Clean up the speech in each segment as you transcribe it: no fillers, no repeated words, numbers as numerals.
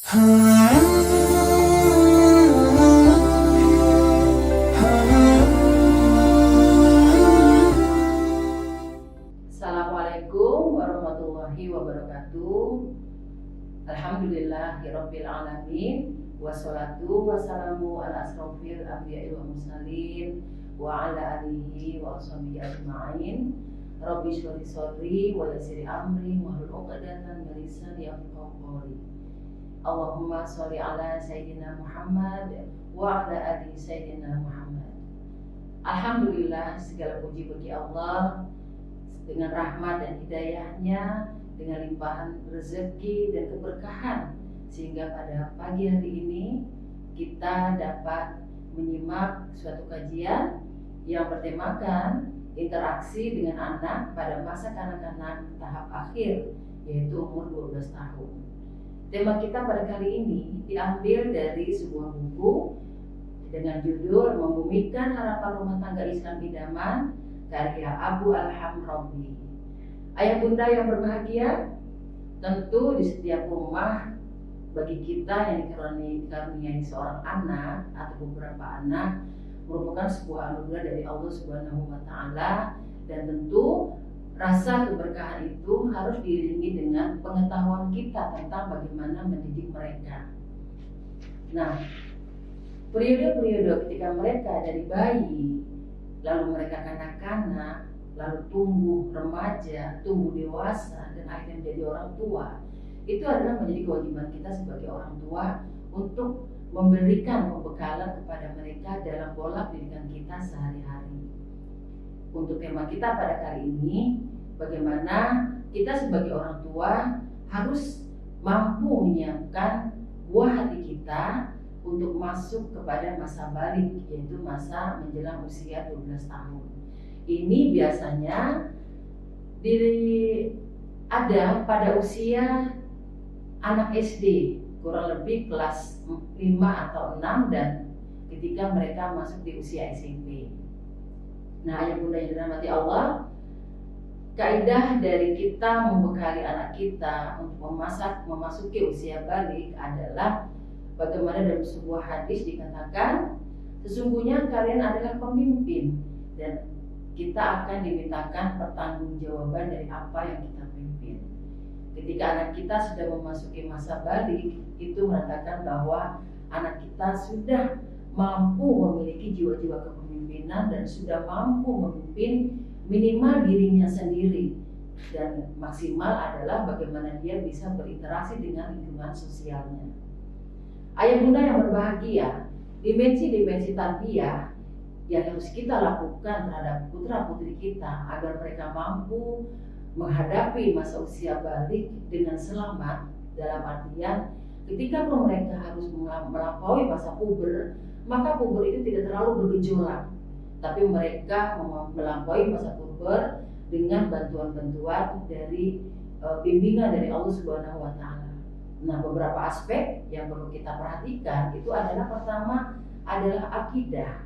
Assalamualaikum warahmatullahi wabarakatuh. Alhamdulillahirabbil alamin. Wassalatu wassalamu ala asrofil anbiya'i wal mursalin wa ala alihi wa ashabihi ajma'in. Rabbi shrah li sadri wa yassir amri wahlul 'uqdatam min lisani yafqahu qawli. Allahumma sholli ala sayyidina Muhammad wa ala ali sayyidina Muhammad. Alhamdulillah, segala puji bagi Allah dengan rahmat dan hidayahnya, dengan limpahan rezeki dan keberkahan, sehingga pada pagi hari ini kita dapat menyimak suatu kajian yang bertemakan interaksi dengan anak pada masa kanak-kanak tahap akhir, yaitu umur 12 tahun. Tema kita pada kali ini diambil dari sebuah buku dengan judul Membumikan Harapan Rumah Tangga Islam Idaman, karya Abu Alham Robi. Ayah bunda yang berbahagia, tentu di setiap rumah bagi kita yang dikaruniai seorang anak atau beberapa anak merupakan sebuah anugerah dari Allah Subhanahu wa Ta'ala, dan tentu rasa keberkahan itu harus diiringi dengan pengetahuan kita tentang bagaimana mendidik mereka. Nah, periode-periode ketika mereka dari bayi, lalu mereka kanak-kanak, lalu tumbuh remaja, tumbuh dewasa, dan akhirnya menjadi orang tua, itu adalah menjadi kewajiban kita sebagai orang tua untuk memberikan pembekalan kepada mereka dalam pola pendidikan kita sehari-hari. Untuk tema kita pada kali ini, bagaimana kita sebagai orang tua harus mampu menyiapkan buah hati kita untuk masuk kepada masa balik, yaitu masa menjelang usia 12 tahun. Ini biasanya ada pada usia anak SD, kurang lebih kelas 5 atau 6, dan ketika mereka masuk di usia SMP. Nah, ayah bunda yang dirahmati Allah, kaidah dari kita membekali anak kita untuk memasuki usia balik adalah bagaimana dalam sebuah hadis dikatakan, sesungguhnya kalian adalah pemimpin dan kita akan dimintakan pertanggungjawaban dari apa yang kita pimpin. Ketika anak kita sudah memasuki masa balik, itu menandakan bahwa anak kita sudah mampu memiliki jiwa-jiwa kepemimpinan dan sudah mampu memimpin minimal dirinya sendiri, dan maksimal adalah bagaimana dia bisa berinteraksi dengan lingkungan sosialnya. Ayah bunda yang berbahagia, dimensi-dimensi tarbiyah yang harus kita lakukan terhadap putra-putri kita agar mereka mampu menghadapi masa usia balik dengan selamat, dalam artian ketika mereka harus melampaui masa puber, maka puber itu tidak terlalu bergejolak, tapi mereka melampaui masa puber dengan bantuan-bantuan dari bimbingan dari Allah Subhanahu wa Ta'ala. Nah, beberapa aspek yang perlu kita perhatikan itu adalah, pertama adalah akidah,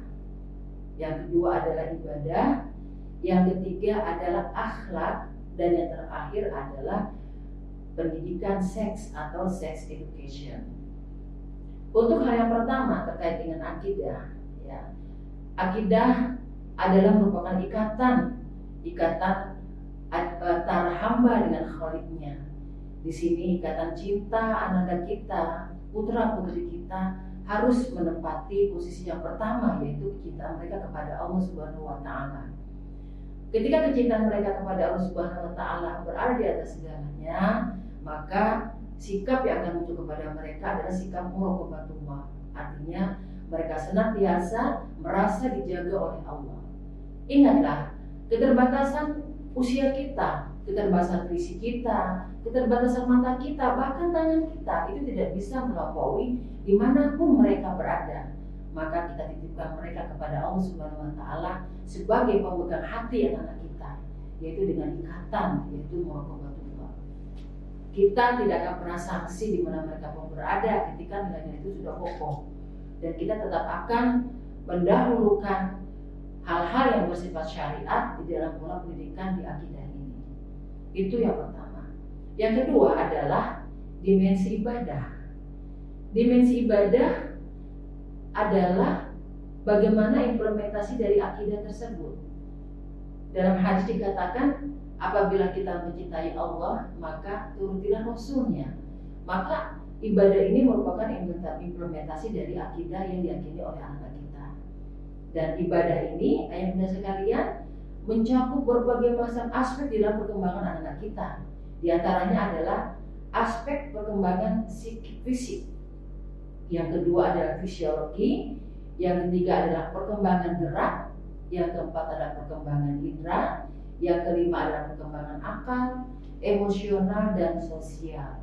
yang kedua adalah ibadah, yang ketiga adalah akhlak, dan yang terakhir adalah pendidikan seks atau sex education. Untuk hal yang pertama terkait dengan akidah, ya, akidah adalah merupakan ikatan antara hamba dengan Khaliknya. Di sini ikatan cinta ananda kita, putra putri kita harus menempati posisi yang pertama, yaitu kecintaan mereka kepada Allah Subhanahu wa Ta'ala. Ketika kecintaan mereka kepada Allah Subhanahu wa Ta'ala berada di atas segalanya, maka sikap yang akan muncul kepada mereka adalah sikap muraqabatullah. Artinya mereka senantiasa merasa dijaga oleh Allah. Ingatlah, keterbatasan usia kita, keterbatasan fisik kita, keterbatasan mata kita, bahkan tangan kita itu tidak bisa melampaui dimanapun mereka berada. Maka kita titipkan mereka kepada Allah Subhanahu wa Ta'ala sebagai pemegang hati anak-anak kita, yaitu dengan ikatan, yaitu muraqabatullah. Kita tidak akan pernah sanksi di mana mereka pun berada ketika nilainya itu sudah kokoh, dan kita tetap akan mendahulukan hal-hal yang bersifat syariat di dalam pola pendidikan di akidah ini. Itu yang pertama. Yang kedua adalah dimensi ibadah. Dimensi ibadah adalah bagaimana implementasi dari akidah tersebut. Dalam hadis dikatakan, apabila kita mencintai Allah, maka turutilah Rasulnya. Maka ibadah ini merupakan implementasi dari akidah yang diyakini oleh anak kita. Dan ibadah ini, ayah-bunda sekalian, mencakup berbagai macam aspek dalam perkembangan anak kita. Di antaranya adalah aspek perkembangan fisik. Yang kedua adalah fisiologi. Yang ketiga adalah perkembangan gerak. Yang keempat adalah perkembangan indera. Yang kelima adalah perkembangan akal, emosional, dan sosial.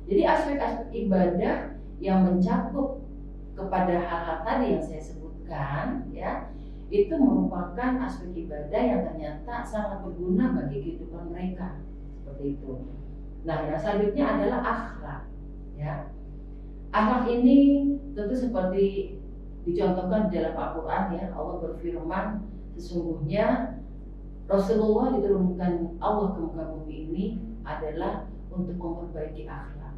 Jadi aspek-aspek ibadah yang mencakup kepada hal-hal tadi yang saya sebutkan, ya, itu merupakan aspek ibadah yang ternyata sangat berguna bagi kehidupan mereka. Seperti itu. Nah, yang selanjutnya adalah akhlak, ya. Akhlak ini tentu seperti dicontohkan di dalam Al-Quran, ya. Allah berfirman, sesungguhnya Rasulullah diturunkan Allah ke muka bumi ini adalah untuk memperbaiki akhlak.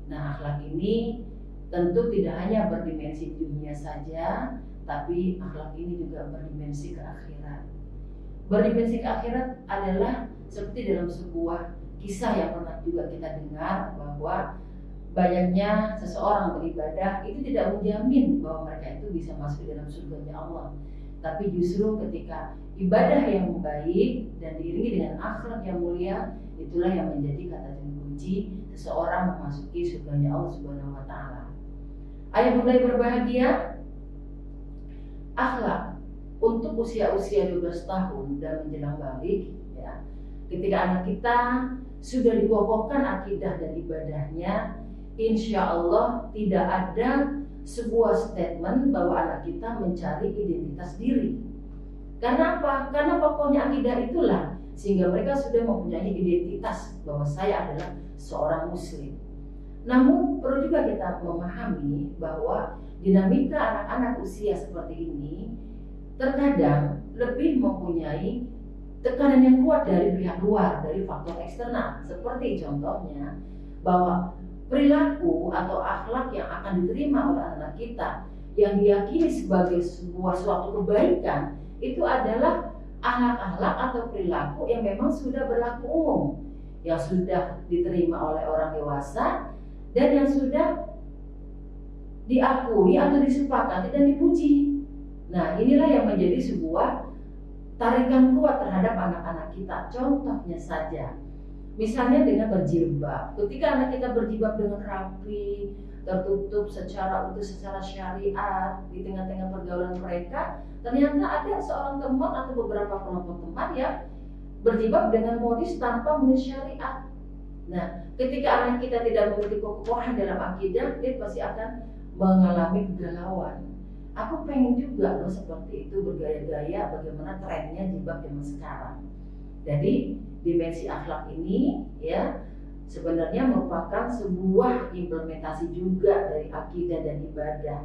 Nah, akhlak ini tentu tidak hanya berdimensi dunia saja, tapi akhlak ini juga berdimensi ke akhirat. Berdimensi ke akhirat adalah seperti dalam sebuah kisah yang pernah juga kita dengar, bahwa banyaknya seseorang beribadah itu tidak menjamin bahwa mereka itu bisa masuk dalam surganya Allah. Tapi justru ketika ibadah yang baik dan diiringi dengan akhlak yang mulia, itulah yang menjadi kata kunci seseorang memasuki surganya Allah Subhanahu wa taala. Ayah-bunda yang berbahagia, akhlak untuk usia-usia 12 tahun dan menjelang balik, ya. Ketika anak kita sudah dikokohkan akidah dan ibadahnya, insya Allah tidak ada sebuah statement bahwa anak kita mencari identitas diri. Karena apa? Karena pokoknya akidah itulah sehingga mereka sudah mempunyai identitas bahwa saya adalah seorang muslim. Namun perlu juga kita memahami bahwa dinamika anak-anak usia seperti ini terkadang lebih mempunyai tekanan yang kuat dari pihak luar, dari faktor eksternal. Seperti contohnya bahwa perilaku atau akhlak yang akan diterima oleh anak kita yang diyakini sebagai sebuah suatu kebaikan itu adalah akhlak-akhlak atau perilaku yang memang sudah berlaku umum, yang sudah diterima oleh orang dewasa dan yang sudah diakui atau disepakati dan dipuji. Nah, inilah yang menjadi sebuah tarikan kuat terhadap anak-anak kita. Contohnya saja, misalnya dengan berjilbab. Ketika anak kita berjilbab dengan rapi, tertutup secara syariat di tengah-tengah pergaulan mereka, ternyata ada seorang teman atau beberapa kelompok teman yang berjilbab dengan modis tanpa modis syariat. Nah, ketika anak kita tidak memiliki kekokohan dalam akidah, dia pasti akan mengalami kegalauan. Aku pengen juga loh seperti itu, bergaya-gaya bagaimana trennya jilbab zaman sekarang. Jadi dimensi akhlak ini, ya, sebenarnya merupakan sebuah implementasi juga dari akidah dan ibadah.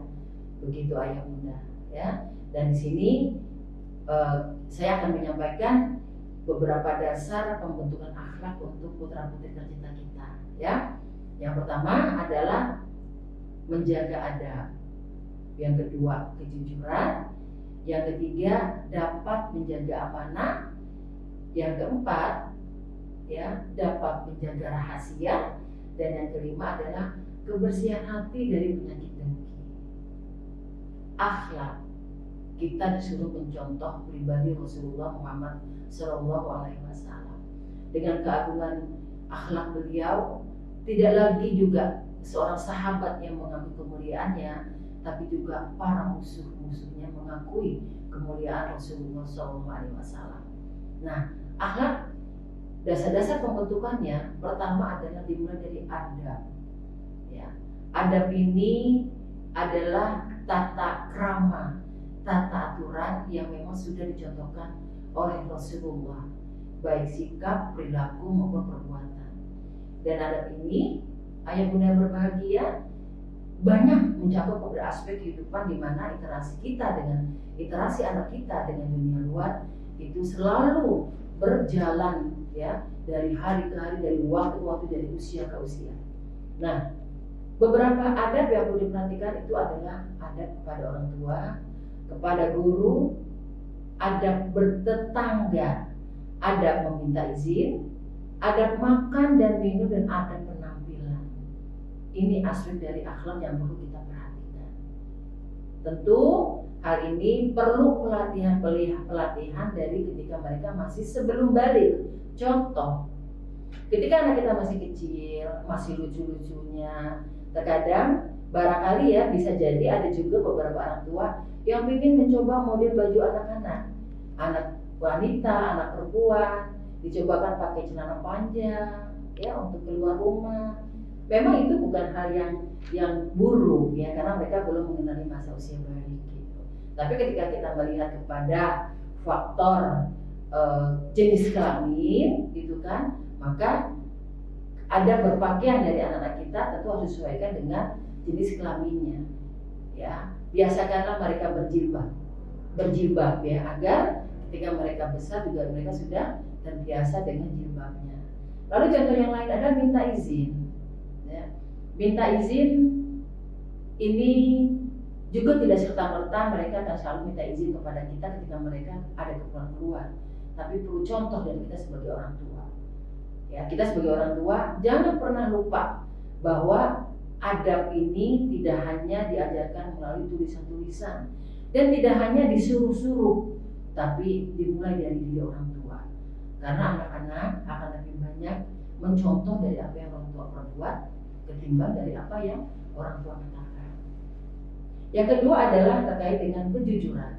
Begitu ayah bunda, ya. Dan di sini saya akan menyampaikan beberapa dasar pembentukan akhlak untuk putra-putri tercinta kita, ya. Yang pertama adalah menjaga adab. Yang kedua, kejujuran. Yang ketiga, dapat menjaga amanah. Yang keempat, ya, dapat menjaga rahasia. Dan yang kelima adalah kebersihan hati dari penyakit dengki. Akhlak, kita disuruh mencontoh pribadi Rasulullah Muhammad SAW. Dengan keagungan akhlak beliau, tidak lagi juga seorang sahabat yang mengambil kemuliaannya, tapi juga para musuh-musuhnya mengakui kemuliaan Rasulullah SAW. Nah, akhlak, dasar-dasar pembentukannya pertama adalah dimulai dari adab. Ya, adab ini adalah tata krama, tata aturan yang memang sudah dicontohkan oleh Rasulullah, baik sikap, perilaku maupun perbuatan. Dan adab ini, ayah bunda yang berbahagia, banyak mencakup pada aspek kehidupan di mana interaksi anak kita dengan dunia luar itu selalu berjalan, ya, dari hari ke hari, dari waktu ke waktu, dari usia ke usia. Nah, Beberapa adab yang perlu diperhatikan itu adalah adab kepada orang tua, kepada guru, adab bertetangga, adab meminta izin, adab makan dan minum, dan adab penampilan. Ini aspek dari akhlak yang perlu kita perhatikan. Tentu hal ini perlu pelatihan dari ketika mereka masih sebelum balik. Contoh, ketika anak kita masih kecil, masih lucu-lucunya, terkadang barangkali ya bisa jadi ada juga beberapa orang tua yang ingin mencoba model baju anak-anak, anak wanita, anak perempuan, dicobakan pakai celana panjang ya untuk keluar rumah. Memang itu bukan hal yang buruk ya, karena mereka belum mengenali masa usia balik gitu. Tapi ketika kita melihat kepada faktor jenis kelamin gitu kan, maka ada berpakaian dari anak-anak kita tentu harus disesuaikan dengan jenis kelaminnya ya. Biasakanlah mereka berjilbab ya, agar ketika mereka besar juga mereka sudah terbiasa dengan jilbabnya. Lalu contoh yang lain adalah minta izin ya. Minta izin ini juga tidak serta-merta mereka akan selalu minta izin kepada kita ketika mereka ada keperluan keluar, tapi perlu contoh dari kita sebagai orang tua. Ya, kita sebagai orang tua jangan pernah lupa bahwa adab ini tidak hanya diajarkan melalui tulisan-tulisan dan tidak hanya disuruh-suruh, tapi dimulai dari diri orang tua. Karena anak-anak akan lebih banyak mencontoh dari apa yang orang tua perbuat ketimbang dari apa yang orang tua katakan. Yang kedua adalah terkait dengan kejujuran.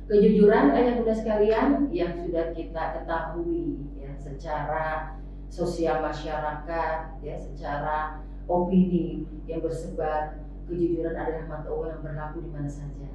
Kejujuran ayah bunda sekalian yang sudah kita ketahui ya, secara sosial masyarakat ya, secara opini yang bersebar, kejujuran adalah mata uang yang berlaku di mana saja.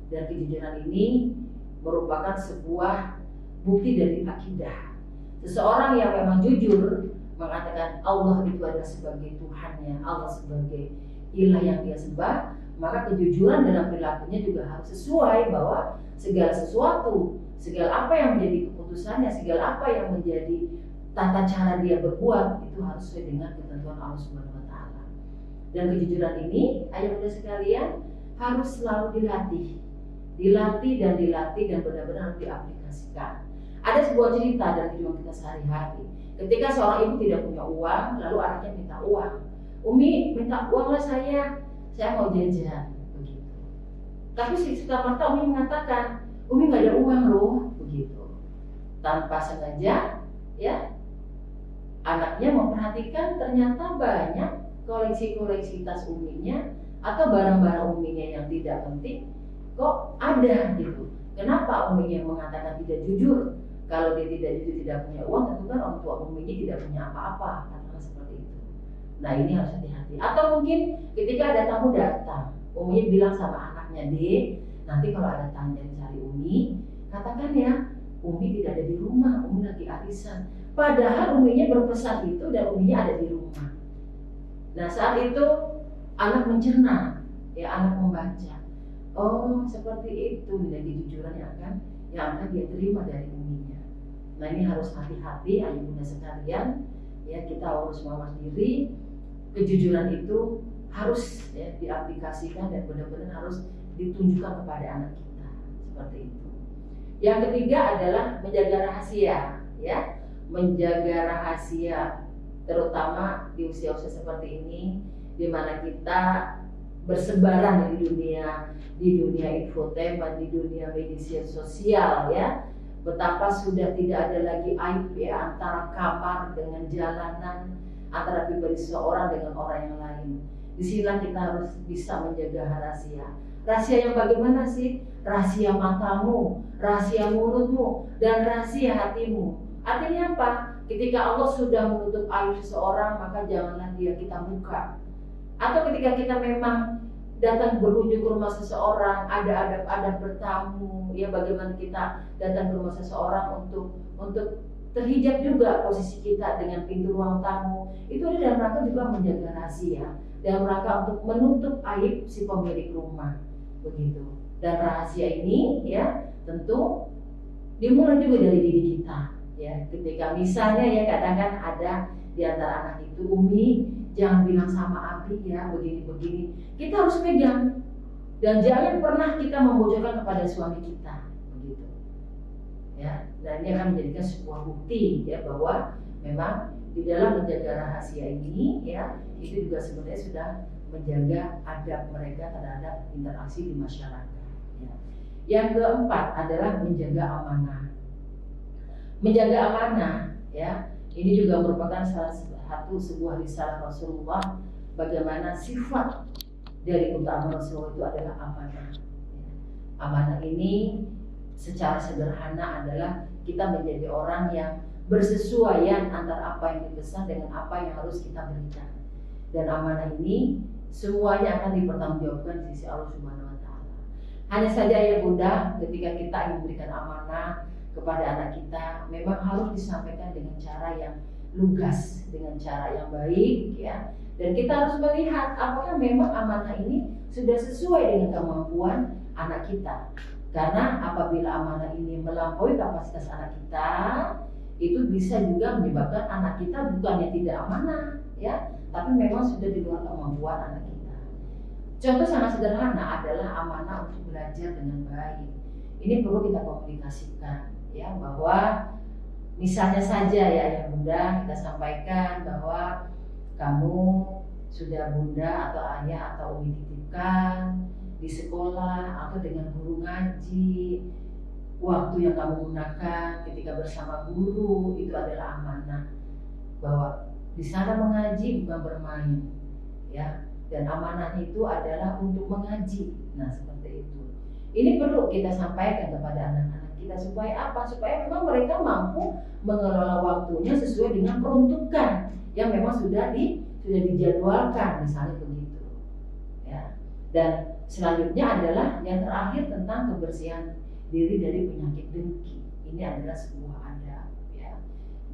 Dan kejujuran ini merupakan sebuah bukti dari akidah. Seseorang yang memang jujur mengatakan Allah itu adalah sebagai Tuhannya, Allah sebagai ilah yang dia sembah, maka kejujuran dalam perilakunya juga harus sesuai bahwa segala sesuatu, segala apa yang menjadi keputusannya, segala apa yang menjadi tata cara dia berbuat itu harus sesuai dengan ketentuan Allah Subhanahu wa taala. Dan kejujuran ini, ayah bunda sekalian, harus selalu dilatih dan benar-benar harus diaplikasikan. Ada sebuah cerita dari kehidupan kita sehari-hari. Ketika seorang ibu tidak punya uang, lalu anaknya minta uang. Umi, minta uang lah saya mau jajan, begitu. Tapi serta-merta Umi mengatakan, Umi nggak ada uang loh, begitu. Tanpa sengaja, ya, anaknya memperhatikan ternyata banyak koleksi-koleksi tas Uminya atau barang-barang Uminya yang tidak penting, kok ada gitu. Kenapa Uminya mengatakan tidak jujur? Kalau dia tidak jujur, tidak punya uang, tentu kan orang tua Uminya tidak punya apa-apa, katakan seperti itu. Nah ini harus hati-hati. Atau mungkin ketika ada tamu datang, Uminya bilang sama anaknya, Dek, nanti kalau ada tamu yang cari Umi, katakan ya, Umi tidak ada di rumah, Umi lagi arisan. Padahal Uminya berpesan itu dan Uminya ada di rumah. Nah saat itu anak mencerna, ya anak membaca. Oh seperti itu nilai kejujuran yang akan dia terima dari Uminya. Nah ini harus hati-hati ayah bunda sekalian. Ya kita harus mawas diri. Kejujuran itu harus ya, diaplikasikan dan benar-benar harus ditunjukkan kepada anak kita seperti itu. Yang ketiga adalah menjaga rahasia, ya, menjaga rahasia, terutama di usia-usia seperti ini, di mana kita bersebaran di dunia infotainment, di dunia media sosial, ya, betapa sudah tidak ada lagi aib ya antara kamar dengan jalanan, antara pribadi seseorang dengan orang yang lain. Disinilah kita harus bisa menjaga rahasia. Rahasia yang bagaimana sih? Rahasia matamu, rahasia mulutmu, dan rahasia hatimu. Artinya apa? Ketika Allah sudah menutup aib seseorang, maka janganlah dia kita buka. Atau ketika kita memang datang berkunjung ke rumah seseorang, ada adab-adab bertamu, ya bagaimana kita datang ke rumah seseorang untuk terhijab juga posisi kita dengan pintu ruang tamu. Itu ada dalam rangka juga menjaga rahasia, dalam rangka untuk menutup aib si pemilik rumah, begitu. Dan rahasia ini ya tentu dimulai juga dari diri kita, ya. Ketika misalnya ya kadang kan ada di antara anak itu, Umi jangan bilang sama Abi ya begini-begini. Kita harus pegang dan jangan pernah kita membocorkan kepada suami kita, begitu. Ya, dan ini akan menjadikan sebuah bukti ya bahwa memang di dalam menjaga rahasia ini ya itu juga sebenarnya sudah menjaga adab mereka terhadap interaksi di masyarakat. Ya. Yang keempat adalah menjaga amanah. Menjaga amanah ya ini juga merupakan salah satu sebuah risalah Rasulullah bagaimana sifat dari utama Rasulullah itu adalah amanah. Ya. Amanah ini secara sederhana adalah kita menjadi orang yang bersesuaian antara apa yang dipesan dengan apa yang harus kita berikan. Dan amanah ini semuanya akan dipertanggungjawabkan di sisi Allah Subhanahu wa taala. Hanya saja ya Bunda, ketika kita ingin memberikan amanah kepada anak kita, memang harus disampaikan dengan cara yang lugas, dengan cara yang baik ya. Dan kita harus melihat apakah memang amanah ini sudah sesuai dengan kemampuan anak kita. Karena apabila amanah ini melampaui kapasitas anak kita, itu bisa juga menyebabkan anak kita bukannya tidak amanah, ya, tapi memang sudah di luar kemampuan anak kita. Contoh sangat sederhana adalah amanah untuk belajar dengan baik. Ini perlu kita komunikasikan, ya, bahwa misalnya saja ya, yang Bunda kita sampaikan bahwa kamu sudah Bunda atau ayah atau umi titipkan di sekolah atau dengan guru ngaji, waktu yang kamu gunakan ketika bersama guru itu adalah amanah, bahwa di sana mengaji bukan bermain ya, dan amanahnya itu adalah untuk mengaji. Nah seperti itu, ini perlu kita sampaikan kepada anak-anak kita supaya apa? Supaya memang mereka mampu mengelola waktunya sesuai dengan peruntukan yang memang sudah dijadwalkan, misalnya begitu ya. Dan selanjutnya adalah yang terakhir tentang kebersihan diri dari penyakit dengki. Ini adalah sebuah adab ya.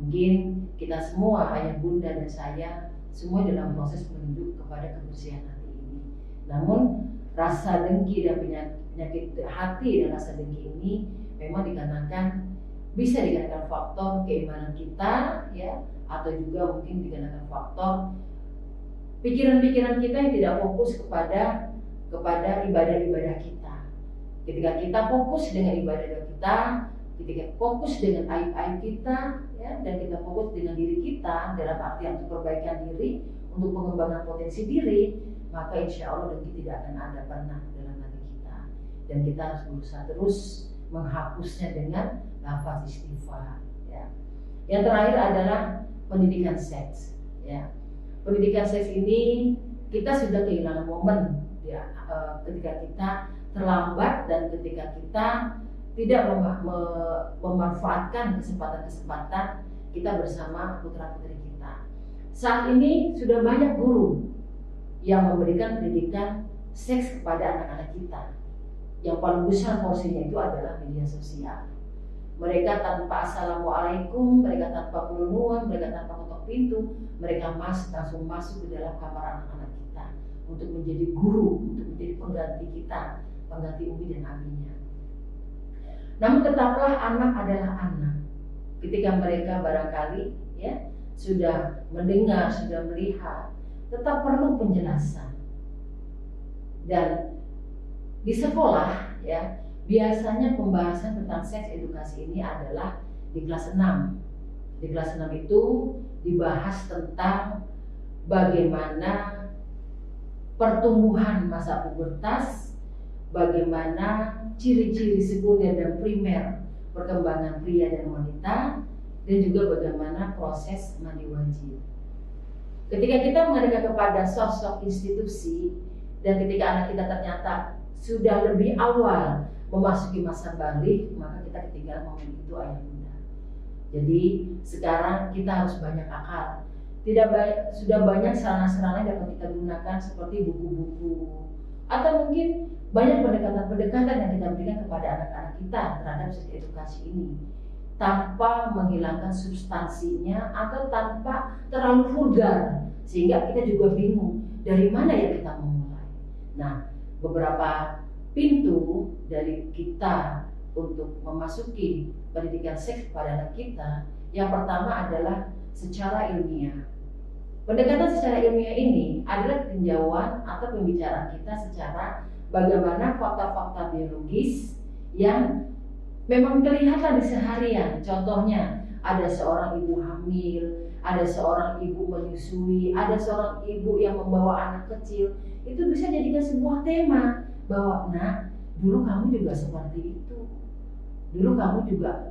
Mungkin kita semua, ayah bunda dan saya, semua dalam proses menuju kepada kebersihan hati ini. Namun rasa dengki dan penyakit hati dan rasa dengki ini memang bisa dikarenakan faktor keimanan kita ya, atau juga mungkin dikarenakan faktor pikiran-pikiran kita yang tidak fokus kepada ibadah-ibadah kita. Ketika kita fokus dengan ibadah kita, ketika fokus dengan aib-aib kita, ya, dan kita fokus dengan diri kita dalam artian untuk perbaikan diri, untuk pengembangan potensi diri, maka insya Allah dengki tidak akan ada pernah dalam hati kita. Dan kita harus berusaha terus menghapusnya dengan lafaz istighfar. Ya. Yang terakhir adalah pendidikan seks. Ya. Pendidikan seks ini kita sudah kehilangan momen ya, ketika kita terlambat dan ketika kita tidak memanfaatkan kesempatan-kesempatan kita bersama putra-putri kita. Saat ini sudah banyak guru yang memberikan pendidikan seks kepada anak-anak kita. Yang paling besar porsinya itu adalah media sosial. Mereka tanpa assalamualaikum, mereka tanpa kulungan, mereka tanpa ketok pintu, mereka langsung masuk ke dalam kamar anak-anak kita untuk menjadi guru, untuk menjadi pengganti kita, pengganti umi dan abinya. Namun tetaplah anak adalah anak. Ketika mereka barangkali ya sudah mendengar, sudah melihat, tetap perlu penjelasan. Dan di sekolah ya biasanya pembahasan tentang seks edukasi ini adalah di kelas 6. Di kelas 6 itu dibahas tentang bagaimana pertumbuhan masa pubertas, bagaimana ciri-ciri sekunder dan primer perkembangan pria dan wanita, dan juga bagaimana proses mandi wajib. Ketika kita mengadakan kepada sosok institusi, dan ketika anak kita ternyata sudah lebih awal memasuki masa balik, maka kita ketinggalan momen itu ayah bunda. Jadi sekarang kita harus banyak akal. Sudah banyak sarana-sarana yang dapat kita gunakan seperti buku-buku atau mungkin banyak pendekatan-pendekatan yang kita berikan kepada anak-anak kita terhadap seks edukasi ini tanpa menghilangkan substansinya atau tanpa terlalu vulgar sehingga kita juga bingung dari mana ya kita memulai. Nah, beberapa pintu dari kita untuk memasuki pendidikan seks pada anak kita, yang pertama adalah secara ilmiah. Pendekatan secara ilmiah ini adalah tinjauan atau pembicaraan kita secara bagaimana fakta-fakta biologis yang memang kelihatan di seharian. Contohnya, ada seorang ibu hamil, ada seorang ibu menyusui, ada seorang ibu yang membawa anak kecil. Itu bisa jadikan sebuah tema bahwa, nah, dulu kamu juga seperti itu. Dulu kamu juga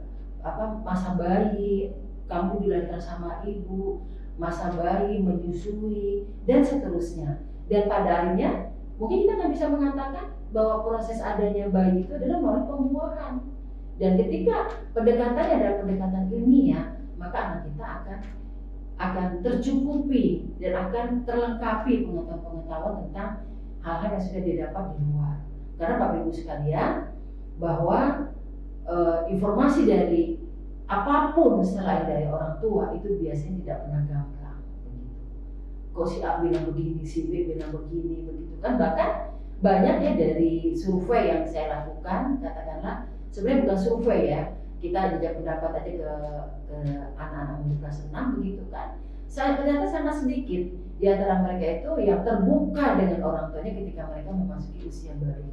masa bayi, kamu dilahirkan sama ibu, masa bayi, menyusui, dan seterusnya. Dan pada akhirnya mungkin kita nggak bisa mengatakan bahwa proses adanya bayi itu adalah melalui pembuahan. Dan ketika pendekatannya adalah pendekatan ilmiah, maka anak kita akan tercukupi dan akan terlengkapi pengetahuan tentang hal-hal yang sudah didapat di luar. Karena Bapak Ibu sekalian, bahwa informasi dari apapun selain dari orang tua itu biasanya tidak pernah gamblang. Kok si A bilang begini, si B bilang begini, begitu kan. Bahkan banyak ya dari survei yang saya lakukan, katakanlah, sebenarnya bukan survei ya, kita jejak pendapat aja ke anak-anak muda kelas 6 begitu kan. Ternyata sangat sedikit di antara mereka itu yang terbuka dengan orang tuanya ketika mereka memasuki usia baru.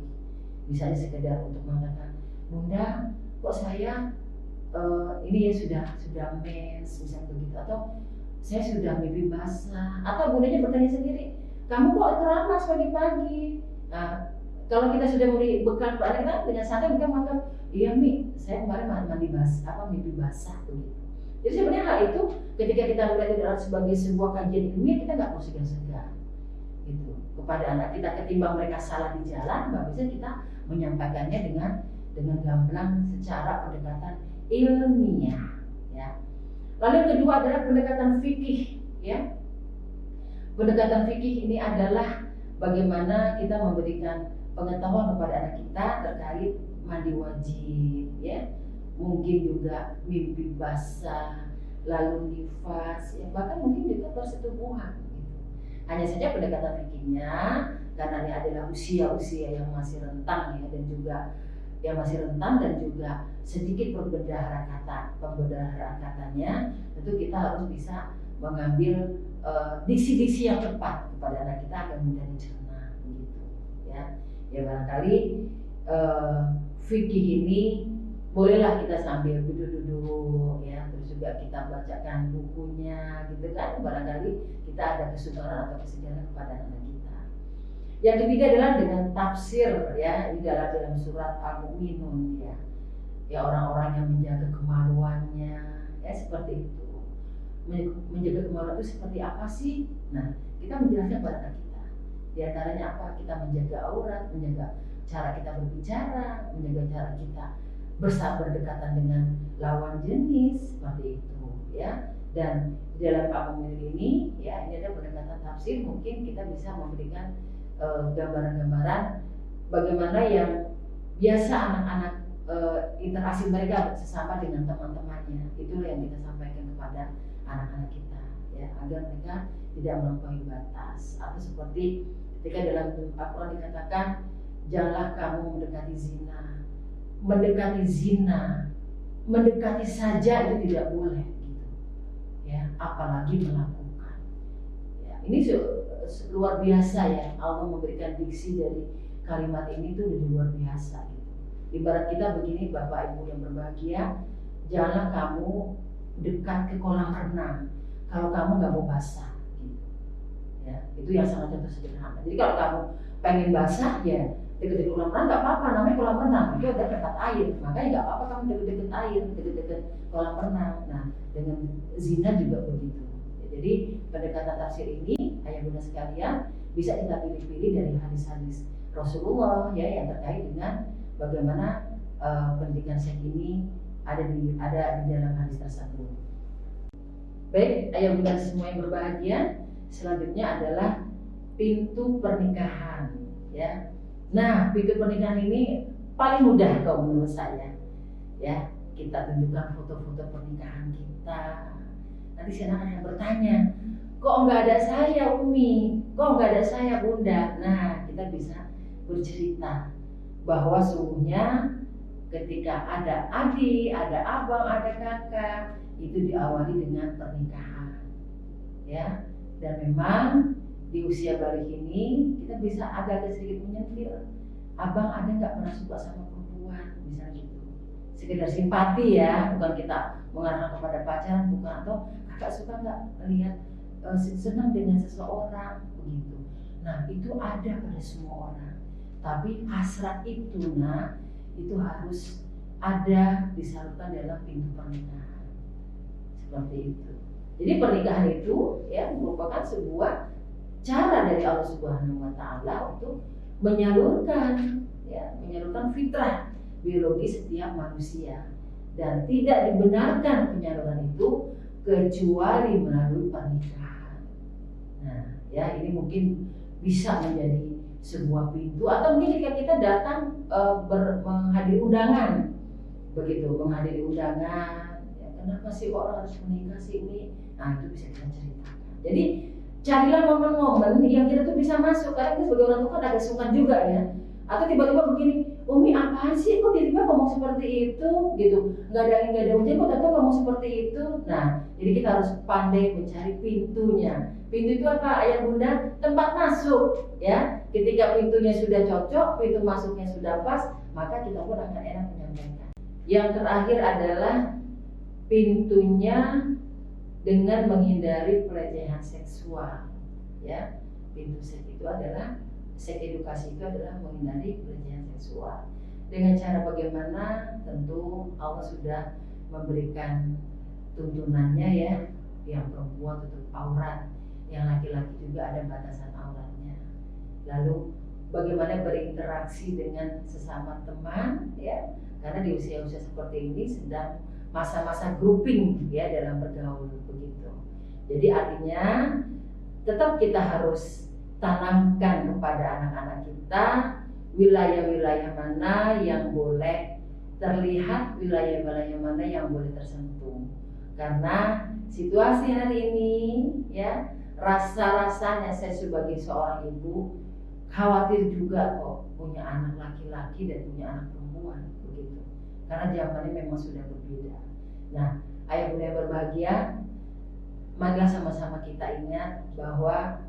Misalnya sekedar untuk mengatakan, Bunda, kok saya ini ya sudah mens, misalnya begitu, atau saya sudah mimpi basah, atau bundanya bertanya sendiri, kamu kok keramas pagi-pagi. Nah, kalau kita sudah memberi bekal kepada kita dengan santai, mereka menganggap, iya Mi, saya kemarin mandi basah, mimpi basah begitu. Jadi sebenarnya hal itu ketika kita melihat itu sebagai sebuah kajian ilmiah, kita nggak perlu segan-segan gitu kepada anak kita, ketimbang mereka salah di jalan, bagusnya kita menyampaikannya dengan gamblang secara pendekatan ilmiah, ya. Lalu yang kedua adalah pendekatan fikih, ya. Pendekatan fikih ini adalah bagaimana kita memberikan pengetahuan kepada anak kita terkait mandi wajib, ya. Mungkin juga mimpi basah, lalu nifas, ya, bahkan mungkin juga persetubuhan. Gitu. Hanya saja pendekatan fikihnya, karena ini adalah usia-usia yang masih rentang, ya, dan juga yang masih rentan dan juga sedikit pembedahan katanya, tentu kita harus bisa mengambil diksi-diksi yang tepat kepada anak kita agar mudah dicerna, gitu, ya. Ya barangkali fikih ini bolehlah kita sambil duduk-duduk, ya, terus juga kita bacakan bukunya, gitu kan. Barangkali kita ada kesukaran atau kesedihan kepada anak kita. Yang ketiga adalah dengan tafsir, ya, di dalam surat Al-Mu'minun, ya. Ya, orang-orang yang menjaga kemaluannya, ya, seperti itu. Menjaga kemaluan itu seperti apa sih? Nah, kita menjelaskan kepada anak kita. Di antaranya apa? Kita menjaga aurat, menjaga cara kita berbicara, menjaga cara kita berdekatan dengan lawan jenis, seperti itu, ya. Dan di dalam Al-Mu'minun ini, ya, ini ada pendekatan tafsir, mungkin kita bisa memberikan gambaran-gambaran bagaimana yang biasa anak-anak interaksi mereka sesama dengan teman-temannya. Itulah yang kita sampaikan kepada anak-anak kita, ya, agar mereka tidak melampaui batas. Atau seperti ketika dalam Al-Quran dikatakan, janganlah kamu mendekati zina, mendekati saja itu tidak boleh, gitu, ya, apalagi melakukan. Ya, ini luar biasa, ya, Allah memberikan diksi dari kalimat ini tuh luar biasa, gitu. Ibarat kita begini, Bapak Ibu yang berbahagia, janganlah kamu dekat ke kolam renang kalau kamu nggak mau basah, gitu, ya. Itu yang sangat contoh sederhana. Jadi kalau kamu pengen basah, ya deket-deket kolam renang nggak apa-apa, namanya kolam renang itu ada dekat air, makanya nggak apa-apa kamu deket-deket air, deket-deket kolam renang. Nah, dengan zina juga begitu. Jadi pendekatan tafsir ini, ayah bunda sekalian, bisa kita pilih-pilih dari hadis-hadis Rasulullah, ya, yang terkait dengan bagaimana pendidikan seks ini ada di dalam hadis tersebut. Baik, ayah bunda semua yang berbahagia, selanjutnya adalah pintu pernikahan, ya. Nah, pintu pernikahan ini paling mudah kalau menurut saya, ya. Kita tunjukkan foto-foto pernikahan kita. Nanti si anak akan bertanya, kok nggak ada saya Umi, kok nggak ada saya Bunda. Nah, kita bisa bercerita bahwa sungguhnya ketika ada adik, ada abang, ada kakak, itu diawali dengan pernikahan, ya. Dan memang di usia balik ini kita bisa agak sedikit menyentil, abang ada nggak pernah suka sama perempuan, misalnya gitu. Sekedar simpati ya, bukan kita mengarahkan kepada pacaran, bukan. Atau kakak suka nggak lihat senang dengan seseorang begitu. Nah itu ada pada semua orang. Tapi hasrat itu itu harus ada disalurkan dalam pintu pernikahan. Seperti itu. Jadi pernikahan itu ya merupakan sebuah cara dari Allah Subhanahu wa taala untuk menyalurkan fitrah biologi setiap manusia, dan tidak dibenarkan penyaluran itu kecuali melalui pernikahan. Nah, ya ini mungkin bisa menjadi sebuah pintu, atau mungkin jika kita datang menghadiri undangan, begitu, menghadiri undangan, ya, kenapa sih orang harus menikah sih ini? Nah itu bisa kita ceritakan. Jadi carilah momen-momen yang kita tuh bisa masuk, karena kita sebagai orang tua kan agak sungkan juga ya. Atau tiba-tiba begini, Umi apaan sih kok tiba-tiba ngomong seperti itu gitu, nggak ada hujan kok tentu ngomong seperti itu. Nah jadi kita harus pandai mencari pintunya. Pintu itu apa ayah bunda? Tempat masuk ya. Ketika pintunya sudah cocok, pintu masuknya sudah pas, maka kita pun akan enak menyampaikan. Yang terakhir adalah pintunya dengan menghindari pelecehan seksual ya. Pintu seks itu adalah seks edukasi, itu adalah menghindari pelecehan seksual. Dengan cara bagaimana? Tentu Allah sudah memberikan tuntunannya ya. Yang perempuan tutup aurat, yang laki-laki juga ada batasan auratnya. Lalu bagaimana berinteraksi dengan sesama teman ya, karena di usia-usia seperti ini sedang masa-masa grouping ya dalam bergaul begitu. Jadi artinya tetap kita harus tanamkan kepada anak-anak kita wilayah-wilayah mana yang boleh terlihat, wilayah-wilayah mana yang boleh tersentuh. Karena situasi hari ini ya, rasa-rasanya saya sebagai seorang ibu khawatir juga kok punya anak laki-laki dan punya anak perempuan begitu. Karena zamannya memang sudah berbeda. Nah, ayah bunda yang berbahagia, marilah sama-sama kita ingat bahwa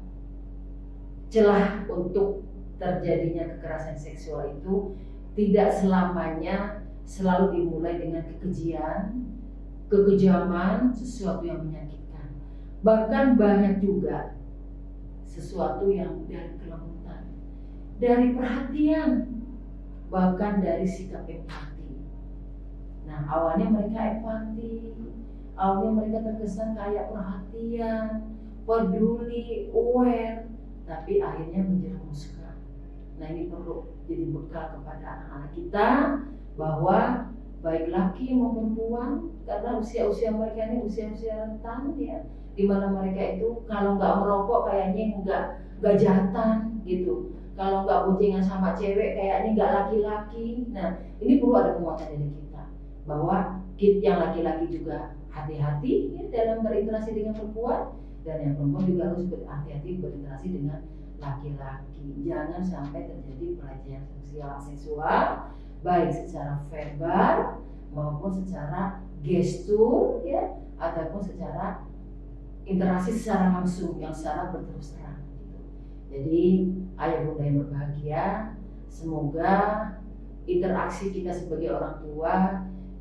celah untuk terjadinya kekerasan seksual itu tidak selamanya selalu dimulai dengan kekejian, kekejaman, sesuatu yang menyakitkan. Bahkan banyak juga sesuatu yang dari kelembutan, dari perhatian, bahkan dari sikap empati. Nah, awalnya mereka empati, awalnya mereka terkesan kayak perhatian, peduli, aware, tapi akhirnya menjerumuskan. Nah, ini perlu jadi bekal kepada anak-anak kita bahwa baik laki maupun perempuan, karena usia-usia mereka ini usia-usia rentan ya, di mana mereka itu kalau nggak merokok kayaknya nggak jantan gitu, kalau nggak boncengan sama cewek kayaknya nggak laki-laki. Nah, ini perlu ada penguatan dari kita bahwa kita yang laki-laki juga hati-hati ya dalam berinteraksi dengan perempuan, dan yang perempuan juga harus berhati-hati berinteraksi dengan laki-laki. Jangan sampai terjadi pelecehan seksual baik secara verbal maupun secara gestur ya, ataupun secara interaksi secara langsung yang secara berterus terang gitu. Jadi ayah bunda yang berbahagia, semoga interaksi kita sebagai orang tua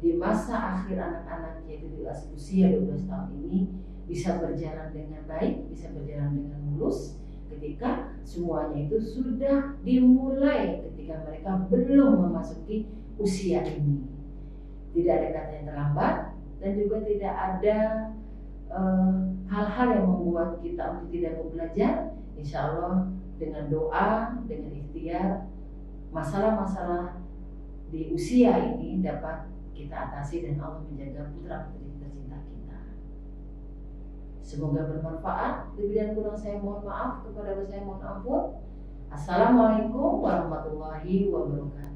di masa akhir anak-anak, yaitu di usia 12 tahun ini, bisa berjalan dengan baik, bisa berjalan dengan mulus ketika semuanya itu sudah dimulai ketika mereka belum memasuki usia ini. Tidak ada kata yang terlambat, dan juga tidak ada hal-hal yang membuat kita untuk tidak mau belajar. Insya Allah dengan doa, dengan ikhtiar, masalah-masalah di usia ini dapat kita atasi dan Allah menjaga putra-putri tercinta kita. Semoga bermanfaat. Lebih dan kurang saya mohon maaf, kepada saya mohon ampun. Assalamualaikum warahmatullahi wabarakatuh.